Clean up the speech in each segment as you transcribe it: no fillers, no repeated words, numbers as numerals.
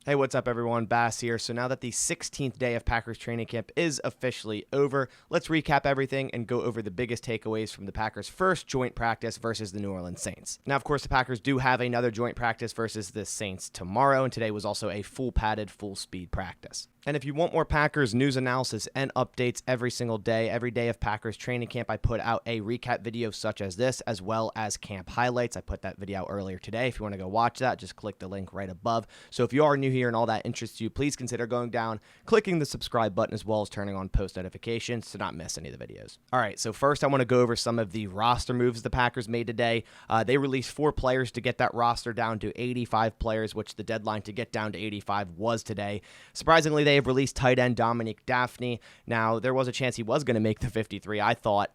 Hey, what's up, everyone? Bass here. So now that the 16th day of Packers training camp is officially over, let's recap everything and go over the biggest takeaways from the Packers' first joint practice versus the New Orleans Saints. Now, of course, the Packers do have another joint practice versus the Saints tomorrow, and today was also a full padded, full speed practice. And if you want more Packers news analysis and updates every single day, every day of Packers training camp, I put out a recap video such as this, as well as camp highlights. I put that video out earlier today. If you want to go watch that, just click the link right above. So if you are new here and all that interests you, please consider going down, clicking the subscribe button, as well as turning on post notifications to not miss any of the videos. All right, so first I want to go over some of the roster moves the Packers made today. They released 4 players to get that roster down to 85 players, which the deadline to get down to 85 was today. Surprisingly, they have released tight end Dominique Dafney. Now, there was a chance he was going to make the 53, I thought,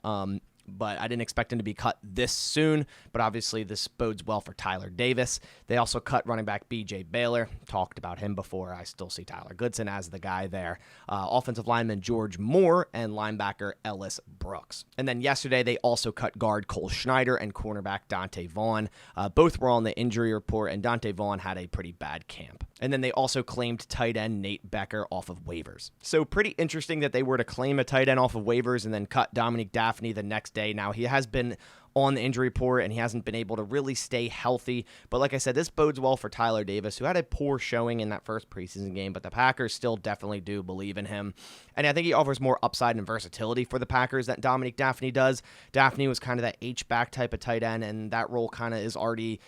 but I didn't expect him to be cut this soon, but obviously this bodes well for Tyler Davis. They also cut running back B.J. Baylor. Talked about him before. I still see Tyler Goodson as the guy there. Offensive lineman George Moore and linebacker Ellis Brooks. And then yesterday they also cut guard Cole Schneider and cornerback Dante Vaughn. Both were on the injury report, and Dante Vaughn had a pretty bad camp. And then they also claimed tight end Nate Becker off of waivers. So pretty interesting that they were to claim a tight end off of waivers and then cut Dominique Dafney the next day. Now, he has been on the injury report, and he hasn't been able to really stay healthy. But like I said, this bodes well for Tyler Davis, who had a poor showing in that first preseason game, but the Packers still definitely do believe in him. And I think he offers more upside and versatility for the Packers than Dominique Dafney does. Dafney was kind of that H-back type of tight end, and that role kind of is already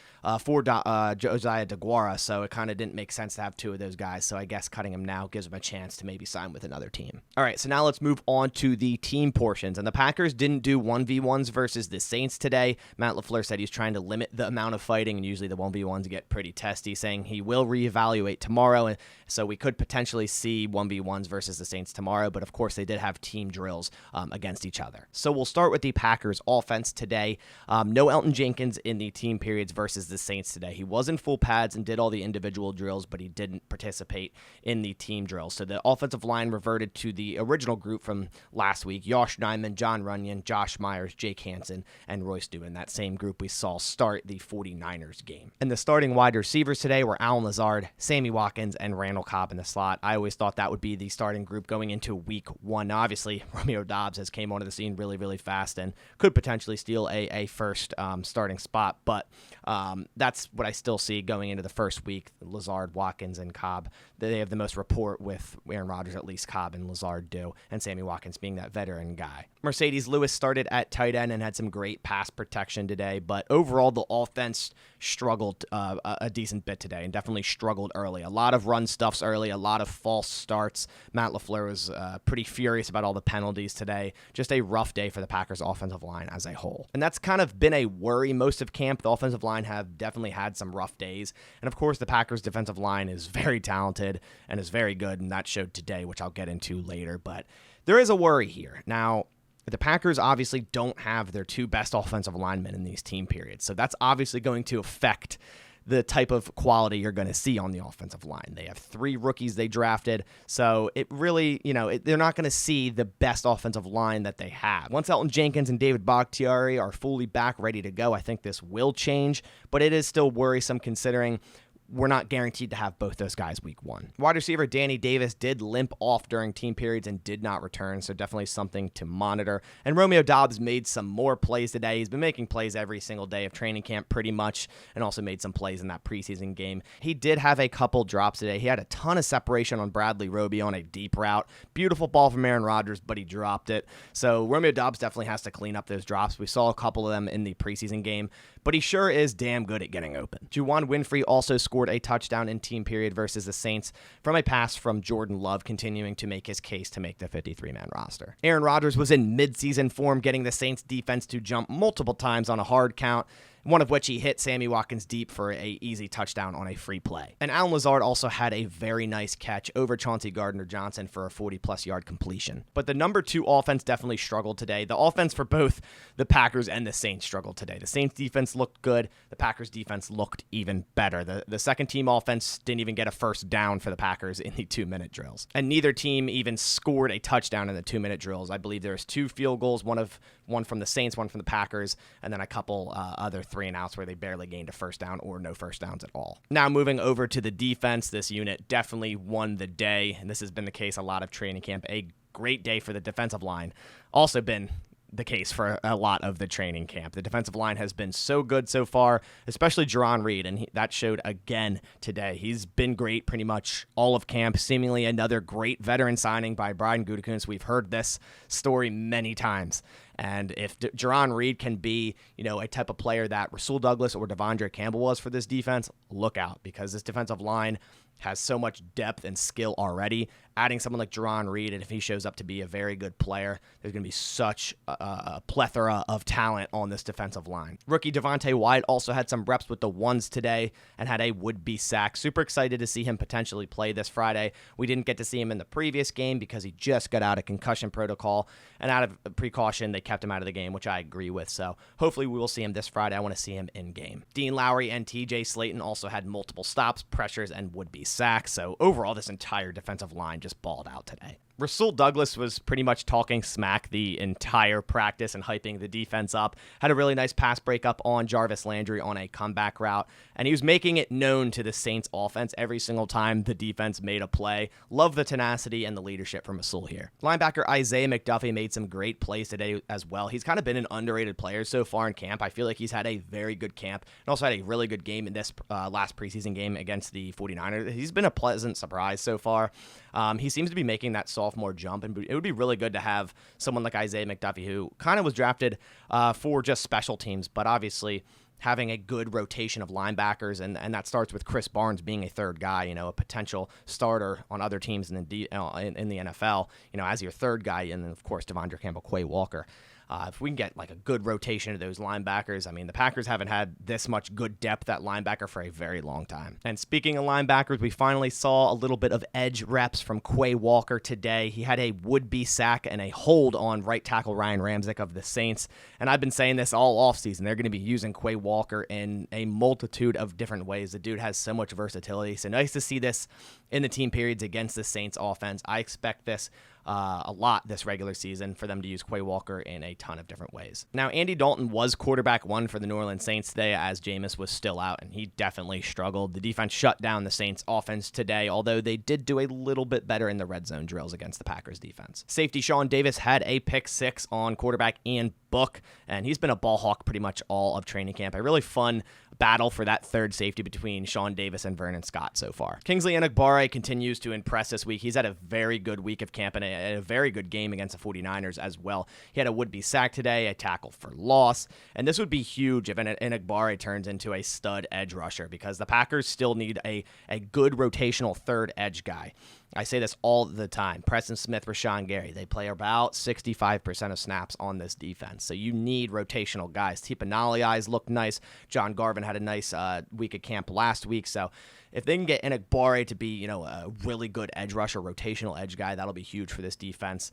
for Josiah DeGuara, so it kind of didn't make sense to have 2 of those guys. So I guess cutting him now gives him a chance to maybe sign with another team. All right, so now let's move on to the team portions. And the Packers didn't do 1v1s versus the Saints today. Matt LaFleur said he's trying to limit the amount of fighting, and usually the 1v1s get pretty testy, saying he will reevaluate tomorrow, and so we could potentially see 1v1s versus the Saints tomorrow, but of course they did have team drills against each other. So we'll start with the Packers offense today. No Elton Jenkins in the team periods versus the Saints today. He was in full pads and did all the individual drills, but he didn't participate in the team drills. So the offensive line reverted to the original group from last week: Josh Nijman, John Runyon, Josh Myers, Jake Hansen, and Royce Dewey. That same group we saw start the 49ers game. And the starting wide receivers today were Allen Lazard, Sammy Watkins, and Randall Cobb in the slot. I always thought that would be the starting group going into week 1. Now, obviously, Romeo Doubs has came onto the scene really, really fast and could potentially steal a first starting spot, but that's what I still see going into the first week. Lazard, Watkins, and Cobb, they have the most rapport with Aaron Rodgers, at least Cobb and Lazard do, and Sammy Watkins being that veteran guy. Mercedes Lewis started at tight end and had some great pass protection today, but overall the offense struggled a decent bit today and definitely struggled early. A lot of run stuffs early, a lot of false starts. Matt LaFleur was pretty furious about all the penalties today. Just a rough day for the Packers offensive line as a whole. And that's kind of been a worry most of camp. The offensive line have definitely had some rough days. And of course, the Packers defensive line is very talented and is very good, and that showed today, which I'll get into later. But there is a worry here. Now, the Packers obviously don't have their 2 best offensive linemen in these team periods, so that's obviously going to affect the type of quality you're going to see on the offensive line. They have 3 rookies they drafted, so it really, they're not going to see the best offensive line that they have. Once Elton Jenkins and David Bakhtiari are fully back, ready to go, I think this will change, but it is still worrisome considering we're not guaranteed to have both those guys week 1. Wide receiver Danny Davis did limp off during team periods and did not return, so definitely something to monitor. And Romeo Doubs made some more plays today. He's been making plays every single day of training camp pretty much, and also made some plays in that preseason game. He did have a couple drops today. He had a ton of separation on Bradley Roby on a deep route. Beautiful ball from Aaron Rodgers, but he dropped it. So Romeo Doubs definitely has to clean up those drops. We saw a couple of them in the preseason game, but he sure is damn good at getting open. Juwan Winfrey also scored a touchdown in team period versus the Saints from a pass from Jordan Love, continuing to make his case to make the 53-man roster. Aaron Rodgers was in midseason form, getting the Saints defense to jump multiple times on a hard count, one of which he hit Sammy Watkins deep for a easy touchdown on a free play. And Allen Lazard also had a very nice catch over Chauncey Gardner-Johnson for a 40-plus yard completion. But the number 2 offense definitely struggled today. The offense for both the Packers and the Saints struggled today. The Saints defense looked good. The Packers defense looked even better. The second team offense didn't even get a first down for the Packers in the 2-minute drills. And neither team even scored a touchdown in the 2-minute drills. I believe there's 2 field goals, one from the Saints, one from the Packers, and then a couple other 3 and outs where they barely gained a first down or no first downs at all. Now moving over to the defense, this unit definitely won the day, and this has been the case a lot of training camp. A great day for the defensive line. Also been the case for a lot of the training camp. The defensive line has been so good so far, especially Jerron Reed, and that showed again today. He's been great pretty much all of camp. Seemingly another great veteran signing by Brian Gutekunst. We've heard this story many times. And if Jerron Reed can be, a type of player that Rasul Douglas or Devondre Campbell was for this defense, look out, because this defensive line has so much depth and skill already. Adding someone like Jerron Reed, and if he shows up to be a very good player, there's going to be such a plethora of talent on this defensive line. Rookie Devontae Wyatt also had some reps with the ones today and had a would-be sack. Super excited to see him potentially play this Friday. We didn't get to see him in the previous game because he just got out of concussion protocol, and out of precaution, they kept him out of the game, which I agree with. So hopefully we will see him this Friday. I want to see him in game. Dean Lowry and TJ Slayton also had multiple stops, pressures, and would-be sacks. So overall, this entire defensive line just balled out today. Rasul Douglas was pretty much talking smack the entire practice and hyping the defense up. Had a really nice pass breakup on Jarvis Landry on a comeback route, and he was making it known to the Saints offense every single time the defense made a play. Love the tenacity and the leadership from Rasul here. Linebacker Isaiah McDuffie made some great plays today as well. He's kind of been an underrated player so far in camp. I feel like he's had a very good camp and also had a really good game in this last preseason game against the 49ers. He's been a pleasant surprise so far. He seems to be making that sophomore jump, and it would be really good to have someone like Isaiah McDuffie, who kind of was drafted for just special teams, but obviously having a good rotation of linebackers, and that starts with Chris Barnes being a third guy, a potential starter on other teams in the NFL, as your third guy, and then, of course, Devondre Campbell, Quay Walker. If we can get like a good rotation of those linebackers, the Packers haven't had this much good depth at linebacker for a very long time. And speaking of linebackers, we finally saw a little bit of edge reps from Quay Walker today. He had a would-be sack and a hold on right tackle Ryan Ramczyk of the Saints. And I've been saying this all offseason. They're going to be using Quay Walker in a multitude of different ways. The dude has so much versatility. So nice to see this in the team periods against the Saints offense. I expect this a lot this regular season for them to use Quay Walker in a ton of different ways. Now, Andy Dalton was quarterback one for the New Orleans Saints today as Jameis was still out, and he definitely struggled. The defense shut down the Saints offense today, although they did do a little bit better in the red zone drills against the Packers defense. Safety Sean Davis had a pick six on quarterback Ian Book, and he's been a ball hawk pretty much all of training camp. A really fun battle for that third safety between Sean Davis and Vernon Scott so far. Kingsley Enagbare continues to impress this week. He's had a very good week of camp and a very good game against the 49ers as well. He had a would-be sack today, a tackle for loss, and this would be huge if Enagbare turns into a stud edge rusher, because the Packers still need a good rotational third edge guy. I say this all the time. Preston Smith, Rashawn Gary, they play about 65% of snaps on this defense. So you need rotational guys. Tipanali eyes look nice. John Garvin had a nice week of camp last week. So if they can get Enagbare to be, a really good edge rusher, rotational edge guy, that'll be huge for this defense.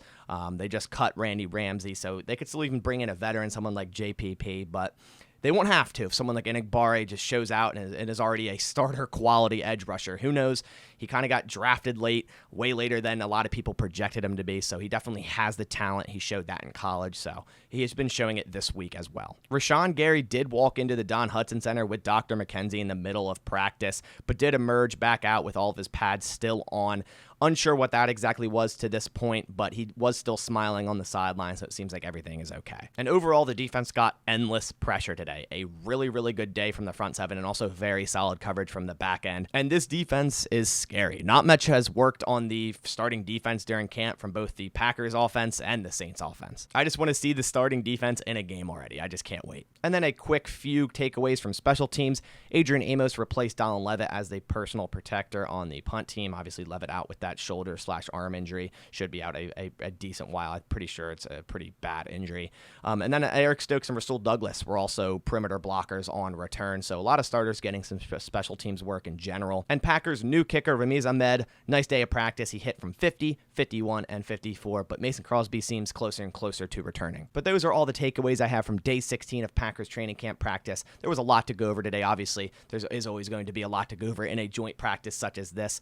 They just cut Randy Ramsey, so they could still even bring in a veteran, someone like JPP, but they won't have to if someone like Enagbare just shows out and is already a starter quality edge rusher. Who knows? He kind of got drafted late, way later than a lot of people projected him to be, so he definitely has the talent. He showed that in college, so he has been showing it this week as well. Rashawn Gary did walk into the Don Hudson Center with Dr. McKenzie in the middle of practice, but did emerge back out with all of his pads still on. Unsure what that exactly was to this point, but he was still smiling on the sideline, so it seems like everything is okay. And overall, the defense got endless pressure today. A really, really good day from the front seven, and also very solid coverage from the back end. And this defense is scary. Not much has worked on the starting defense during camp from both the Packers offense and the Saints offense. I just want to see the starting defense in a game already. I just can't wait. And then a quick few takeaways from special teams. Adrian Amos replaced Donald Levitt as the personal protector on the punt team. Obviously, Levitt out with that shoulder/arm injury. Should be out a decent while. I'm pretty sure it's a pretty bad injury. And then Eric Stokes and Rasul Douglas were also perimeter blockers on return. So a lot of starters getting some special teams work in general. And Packers' new kicker, Ramiz Ahmed, nice day of practice. He hit from 50, 51, and 54, but Mason Crosby seems closer and closer to returning. But those are all the takeaways I have from day 16 of Packers training camp practice. There was a lot to go over today. Obviously, there is always going to be a lot to go over in a joint practice such as this.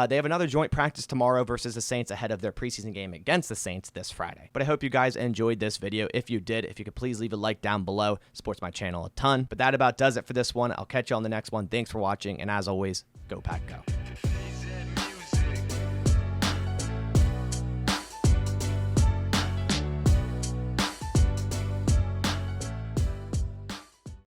They have another joint practice practice tomorrow versus the Saints ahead of their preseason game against the Saints this Friday. But I hope you guys enjoyed this video. If you did, if you could please leave a like down below, it supports my channel a ton. But that about does it for this one. I'll catch you on the next one. Thanks for watching, and as always, go Pack Go.